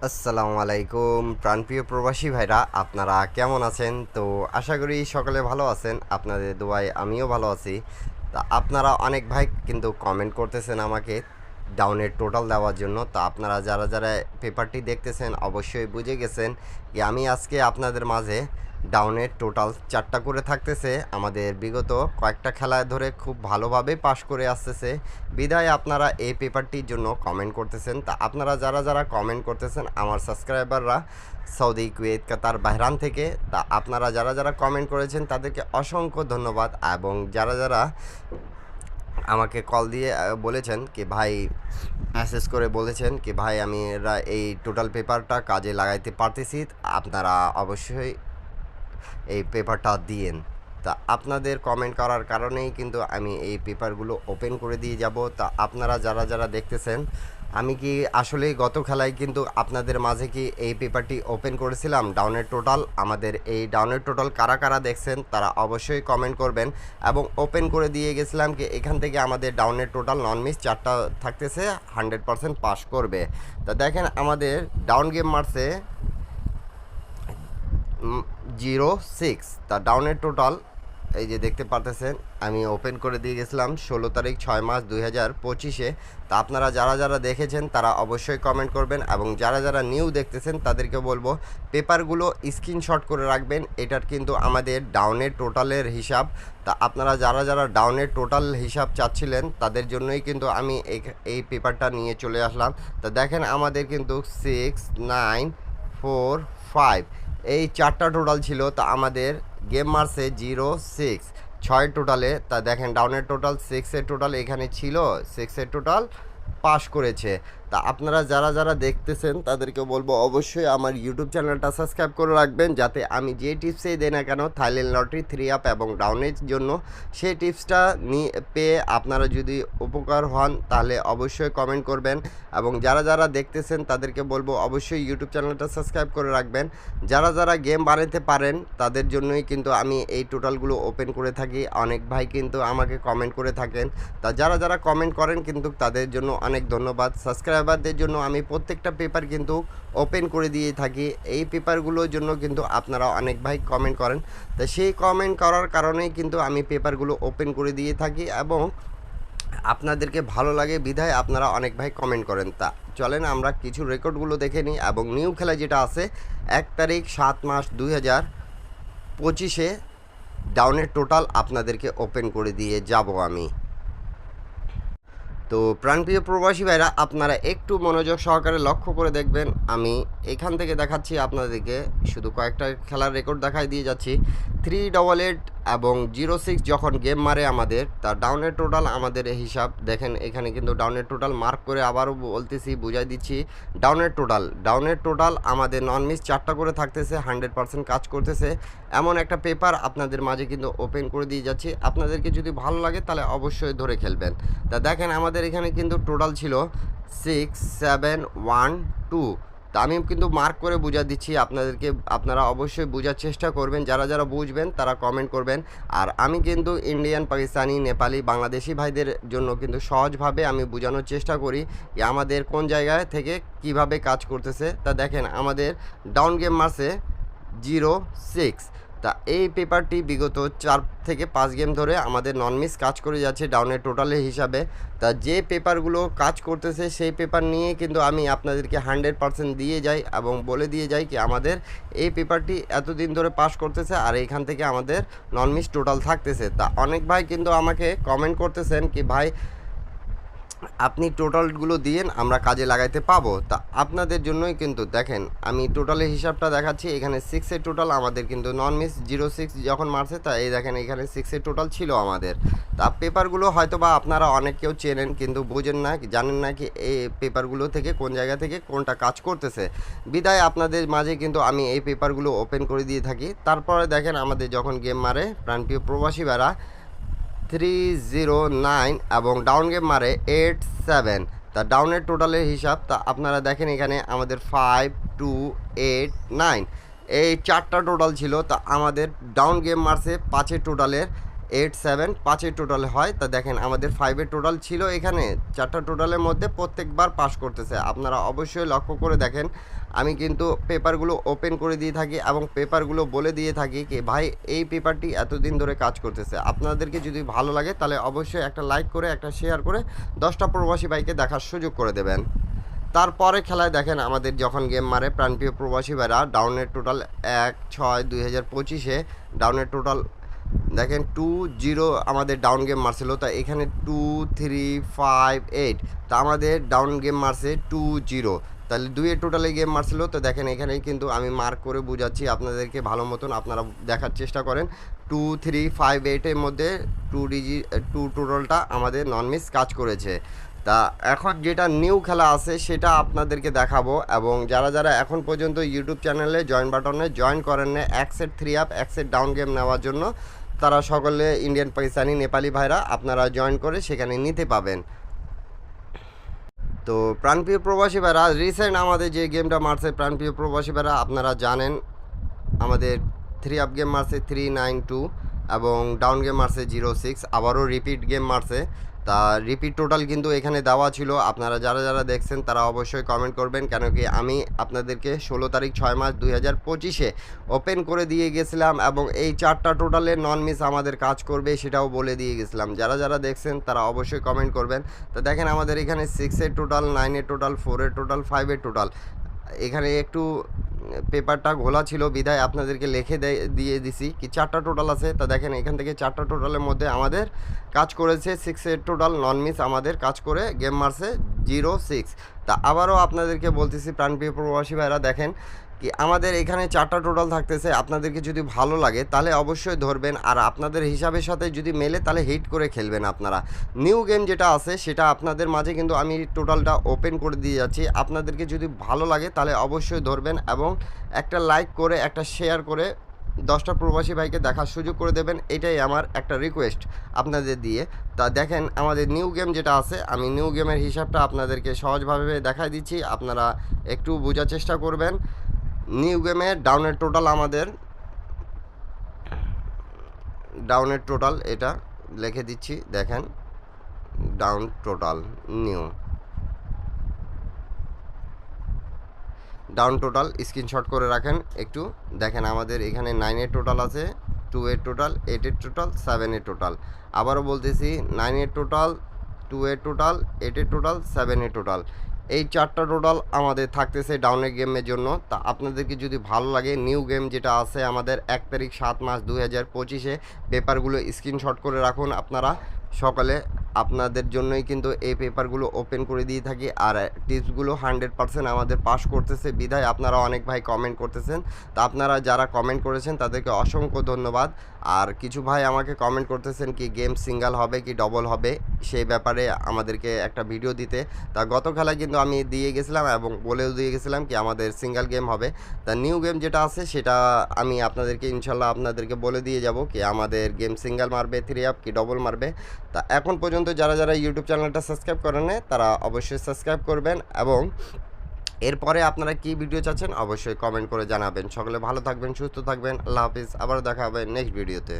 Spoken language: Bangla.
আসসালামু আলাইকুম প্রাণপ্রিয় প্রবাসী ভাইরা, আপনারা কেমন আছেন? তো আশা করি সকলে ভালো আছেন। আপনাদের দোয়ায় আমিও ভালো আছি। তা আপনারা অনেক ভাই কিন্তু কমেন্ট করতেছেন আমাকে ডাউনের টোটাল দেওয়ার জন্য। তা আপনারা যারা যারা পেপারটি দেখতেছেন অবশ্যই বুঝে গেছেন যে আমি আজকে আপনাদের মাঝে ডাউনের টোটাল 4টা করে থাকতেছে। আমাদের বিগত কয়েকটা খেলায় ধরে খুব ভালোভাবে পাশ করে আসতেছে, বিধায় আপনারা এই পেপারটির জন্য কমেন্ট করতেছেন। তা আপনারা যারা যারা কমেন্ট করতেছেন আমার সাবস্ক্রাইবাররা সৌদি, কুয়েত, কাতার, বাহরান থেকে। তা আপনারা যারা যারা কমেন্ট করেছেন তাদেরকে অসংখ্য ধন্যবাদ। এবং যারা যারা আমাকে কল দিয়ে বলেছেন কি ভাই, মেসেজ করে বলেছেন কি ভাই আমি এই টোটাল পেপারটা কাজে লাগাইতে পারতেছি, আপনারা অবশ্যই এই পেপারটা দিয়েন। তা আপনাদের কমেন্ট করার কারণেই কিন্তু আমি এই পেপারগুলো ওপেন করে দিয়ে যাব। তা আপনারা যারা যারা দেখতেছেন, আমি কি আসলেই গত খেলায় কিন্তু আপনাদের মাঝে কি এই পেপারটি ওপেন করেছিলাম ডাউনের টোটাল? আমাদের এই ডাউনের টোটাল কারা কারা দেখছেন তারা অবশ্যই কমেন্ট করবেন। এবং ওপেন করে দিয়ে গেছিলাম কি এখান থেকে আমাদের ডাউনের টোটাল নন মিস 4টা থাকতেছে, 100% পাস করবে। তা দেখেন আমাদের ডাউন গেম মারছে 06। তা ডাউনের টোটাল এই যে দেখতে পারতেছেন, আমি ওপেন করে দিয়ে গেছিলাম 16 তারিখ 6 মাস 2025-এ। তা আপনারা যারা যারা দেখেছেন তারা অবশ্যই কমেন্ট করবেন। এবং যারা যারা নিউ দেখতেছেন তাদেরকে বলবো পেপারগুলো স্ক্রিনশট করে রাখবেন। এটার কিন্তু আমাদের ডাউনের টোটালের হিসাব। তা আপনারা যারা যারা ডাউনের টোটাল হিসাব চাচ্ছিলেন তাদের জন্যই কিন্তু আমি এই পেপারটা নিয়ে চলে আসলাম। তা দেখেন আমাদের কিন্তু 6, 9, 4, 5 এই 4টা টোটাল ছিল। তা আমাদের গেম মারছে 06, 6 টোটালে। তা দেখেন ডাউনের টোটাল 6-এর টোটাল এখানে ছিল, 6-এর টোটাল পাস করেছে। তা আপনারা যারা যারা দেখতেছেন তাদেরকে বলবো অবশ্যই আমার ইউটিউব চ্যানেলটা সাবস্ক্রাইব করে রাখবেন, যাতে আমি যে টিপসই দেই না কেন থাইল্যান্ড লটারি 3 আপ এবং ডাউনের জন্য সেই টিপসটা পেয়ে আপনারা যদি উপকার হন তাহলে অবশ্যই কমেন্ট করবেন। এবং যারা যারা দেখতেছেন তাদেরকে বলবো অবশ্যই ইউটিউব চ্যানেলটা সাবস্ক্রাইব করে রাখবেন। যারা যারা গেম বানাতে পারেন তাদের জন্যই কিন্তু আমি এই টোটালগুলো ওপেন করে থাকি। অনেক ভাই কিন্তু আমাকে কমেন্ট করে থাকেন। তা যারা যারা কমেন্ট করেন কিন্তু তাদের জন্য অনেক ধন্যবাদ। সাবস্ক্রাইবারদের জন্য আমি প্রত্যেকটা পেপার কিন্তু ওপেন করে দিয়ে থাকি। এই পেপারগুলোর জন্য কিন্তু আপনারা অনেক ভাই কমেন্ট করেন। তা সেই কমেন্ট করার কারণেই কিন্তু আমি পেপারগুলো ওপেন করে দিয়ে থাকি এবং আপনাদেরকে ভালো লাগে বিধায় আপনারা অনেক ভাই কমেন্ট করেন। তা চলেন আমরা কিছু রেকর্ডগুলো দেখে নিই। এবং নিউ খেলা যেটা আছে 1 তারিখ 7 মাস 2025-এ ডাউনের টোটাল আপনাদেরকে ওপেন করে দিয়ে যাব আমি। তো প্রাণপ্রিয় প্রবাসী ভাইরা, আপনারা একটু মনোযোগ সহকারে লক্ষ্য করে দেখবেন। আমি এখান থেকে দেখাচ্ছি আপনাদেরকে, শুধু কয়েকটা খেলার রেকর্ড দেখাই দিয়ে যাচ্ছি। 388 এবং 06 যখন গেম মারে আমাদের, তার ডাউনের টোটাল আমাদের হিসাব দেখেন। এখানে কিন্তু ডাউনের টোটাল মার্ক করে আবারও বলতেছি, বুঝাই দিচ্ছি। ডাউনের টোটাল আমাদের নন মিস 4টা করে থাকতেছে, 100% কাজ করতেছে। এমন একটা পেপার আপনাদের মাঝে কিন্তু ওপেন করে দিয়ে যাচ্ছি। আপনাদেরকে যদি ভালো লাগে তাহলে অবশ্যই ধরে খেলবেন। তা দেখেন আমাদের এখানে কিন্তু টোটাল ছিল 6, 7, 1, 2। তা আমি কিন্তু মার্ক করে বুঝা দিচ্ছি আপনাদেরকে, আপনারা অবশ্যই বোঝার চেষ্টা করবেন। যারা যারা বুঝবেন তারা কমেন্ট করবেন। আর আমি কিন্তু ইন্ডিয়ান, পাকিস্তানি, নেপালি, বাংলাদেশি ভাইদের জন্য কিন্তু সহজভাবে আমি বোঝানোর চেষ্টা করি যে আমাদের কোন জায়গায় থেকে কিভাবে কাজ করতেছে। তা দেখেন আমাদের ডাউন গেম মারছে 06। তা এই পেপারটি বিগত 4 থেকে 5 গেম ধরে আমাদের নন মিস কাজ করে যাচ্ছে ডাউনের টোটালের হিসাবে। তা যে পেপারগুলো কাজ করতেছে সেই পেপার নিয়ে কিন্তু আমি আপনাদেরকে 100% দিয়ে যাই এবং বলে দিয়ে যাই কি আমাদের এই পেপারটি এতদিন ধরে পাস করতেছে আর এইখান থেকে আমাদের নন মিস টোটাল থাকতেছে। তা অনেক ভাই কিন্তু আমাকে কমেন্ট করতেছেন কি ভাই আপনি টোটালগুলো দিয়েন, আমরা কাজে লাগাইতে পাবো। তা আপনাদের জন্যই কিন্তু দেখেন আমি টোটালের হিসাবটা দেখাচ্ছি। এখানে 6-এর টোটাল আমাদের কিন্তু নন মিস 06 যখন মারছে, তা এই দেখেন এখানে 6-এর টোটাল ছিল আমাদের। তা পেপারগুলো হয়তো বা আপনারা অনেকেও চেনেন কিন্তু বুঝেন না, জানেন না কি এই পেপারগুলো থেকে কোন জায়গা থেকে কোনটা কাজ করতেছে, বিদায় আপনাদের মাঝে কিন্তু আমি এই পেপারগুলো ওপেন করে দিয়ে থাকি। তারপরে দেখেন আমাদের যখন গেম মারে প্রাণপ্রিয় প্রবাসী ভাইরা 309 এবং ডাউন গেম মারে 87। তা ডাউনের টোটালের হিসাব তা আপনারা দেখেন এখানে আমাদের 5, 2, 8, 9 এই 4টা টোটাল ছিল। তা আমাদের ডাউন গেম মারছে 5-এর টোটালের 8 7 5-এর টোটালে হয়। তা দেখেন আমাদের 5-এর টোটাল ছিল এখানে, 4টা টোটালের মধ্যে প্রত্যেকবার পাস করতেছে। আপনারা অবশ্যই লক্ষ্য করে দেখেন, আমি কিন্তু পেপারগুলো ওপেন করে দিয়ে থাকি এবং পেপারগুলো বলে দিয়ে থাকি কি ভাই এই পেপারটি এতদিন ধরে কাজ করতেছে। আপনাদেরকে যদি ভালো লাগে তাহলে অবশ্যই একটা লাইক করে একটা শেয়ার করে 10টা প্রবাসী ভাইকে দেখার সুযোগ করে দেবেন। তারপরে খেলায় দেখেন আমাদের যখন গেম মারে প্রাণপ্রিয় প্রবাসী ভাইরা, ডাউনের টোটাল 1/6/2025-এ ডাউনের টোটাল দেখেন 2-0 আমাদের ডাউন গেম মারছিল। তা এখানে 2 3 5 8, তা আমাদের ডাউন গেম মারছে 2-0, তাহলে 2-এর টোটালে গেম মারছিল। তো দেখেন এখানে কিন্তু আমি মার্ক করে বুঝাচ্ছি আপনাদেরকে ভালো মতন, আপনারা দেখার চেষ্টা করেন। 2 3 5 8-এর মধ্যে 2 টোটালটা আমাদের নন মিস কাজ করেছে। তা এখন যেটা নিউ খেলা আছে সেটা আপনাদেরকে দেখাবো, এবং যারা যারা এখন পর্যন্ত ইউটিউব চ্যানেলে জয়েন বাটনে জয়েন করেন না এক সেট 3 আপ এক সেট ডাউন গেম নেওয়ার জন্য, তারা সকলে ইন্ডিয়ান পাকিস্তানি নেপালি ভাইরা আপনারা জয়েন করে সেখানে নিতে পাবেন। তো প্রাণপ্রিয় প্রবাসী ভাইরা, রিসেন্ট আমাদের যে গেমটা মারছে প্রাণপ্রিয় প্রবাসী ভাইরা আপনারা জানেন, আমাদের 3 আপ গেম মারছে 392 এবং ডাউন গেম মারছে 06, আবারও রিপিট গেম মারছে। তা রিপিট টোটাল কিন্তু এখানে দেওয়া ছিল, আপনারা যারা যারা দেখছেন তারা অবশ্যই কমেন্ট করবেন, কেন কি আমি আপনাদেরকে 16 তারিখ 6 মাস 2025-এ ওপেন করে দিয়ে গেছিলাম এবং এই 4টা টোটালের নন মিস আমাদের কাজ করবে সেটাও বলে দিয়ে গেছিলাম। যারা যারা দেখছেন তারা অবশ্যই কমেন্ট করবেন। তো দেখেন আমাদের এখানে 6-এর টোটাল, 9-এর টোটাল, 4-এর টোটাল, 5-এর টোটাল, এখানে একটু পেপারটা ঘোলা ছিল বিধায় আপনাদেরকে লিখে দিয়ে দিছি কি 4টা টোটাল আছে। তা দেখেন এখান থেকে 4টা টোটালের মধ্যে আমাদের কাজ করেছে 6-এর টোটাল নন মিস আমাদের কাজ করে গেম মারছে 06। তা আবারও আপনাদেরকে বলতেছি প্রাণপ্রিয় প্রবাসী ভাইরা, দেখেন কি আমাদের এখানে 4টা টোটাল থাকতেছে, আপনাদেরকে যদি ভালো লাগে তাহলে অবশ্যই ধরবেন, আর আপনাদের হিসাবের সাথে যদি মেলে তাহলে হিট করে খেলবেন আপনারা। নিউ গেম যেটা আছে সেটা আপনাদের মাঝে কিন্তু আমি টোটালটা ওপেন করে দিয়ে যাচ্ছি, আপনাদেরকে যদি ভালো লাগে তাহলে অবশ্যই ধরবেন এবং একটা লাইক করে একটা শেয়ার করে 10টা প্রবাসী ভাইকে দেখার সুযোগ করে দেবেন, এটাই আমার একটা রিকোয়েস্ট আপনাদের দিয়ে। তা দেখেন আমাদের নিউ গেম যেটা আছে, আমি নিউ গেমের হিসাবটা আপনাদেরকে সহজভাবে দেখাই দিচ্ছি, আপনারা একটু বোঝার চেষ্টা করবেন। নিউ গেমের ডাউনের টোটাল আমাদের ডাউনের টোটাল এটা লিখে দিচ্ছি, দেখেন down total new down total screenshot করে রাখেন একটু। দেখেন আমাদের এখানে 9-এর টোটাল আছে, 2-এর টোটাল, 8-এর টোটাল, 7-এর টোটাল। আবারও বলতেছি 9-এর টোটাল, 2-এর টোটাল, 8-এর টোটাল, 7-এর টোটাল, এই 4টা টোটাল আমাদের থাকতেছে ডাউনের গেমের জন্য। তা আপনাদেরকে যদি ভালো লাগে নিউ গেম যেটা আছে আমাদের 1 তারিখ 7 মাস 2025-এ পেপারগুলো স্ক্রিনশট করে রাখুন আপনারা সকালে, আপনাদের জন্যই কিন্তু এই পেপারগুলো ওপেন করে দিয়ে থাকি। আর টিপসগুলো 100% আমাদের পাস করতেছে বিধায় আপনারা অনেক ভাই কমেন্ট করতেছেন। তা আপনারা যারা কমেন্ট করেছেন তাদেরকে অসংখ্য ধন্যবাদ। আর কিছু ভাই আমাকে কমেন্ট করতেছেন কি গেম সিঙ্গেল হবে কি ডবল হবে, সেই ব্যাপারে আমাদেরকে একটা ভিডিও দিতে। তা গত খেলায় কিন্তু আমি দিয়ে গেছিলাম এবং বলেও দিয়ে গেছিলাম কি আমাদের সিঙ্গেল গেম হবে। তা নিউ গেম যেটা আছে সেটা আমি আপনাদেরকে ইনশাল্লাহ আপনাদেরকে বলে দিয়ে যাব কি আমাদের গেম সিঙ্গেল মারবে 3 আপ কি ডবল মারবে। তা এখন পর্যন্ত যারা যারা ইউটিউব চ্যানেলটা সাবস্ক্রাইব করেন না তারা অবশ্যই সাবস্ক্রাইব করবেন, এবং এরপরে আপনারা কি ভিডিও চাচ্ছেন অবশ্যই কমেন্ট করে জানাবেন। সকলে ভালো থাকবেন, সুস্থ থাকবেন, আল্লাহ হাফিজ, আবার দেখা হবে নেক্সট ভিডিওতে।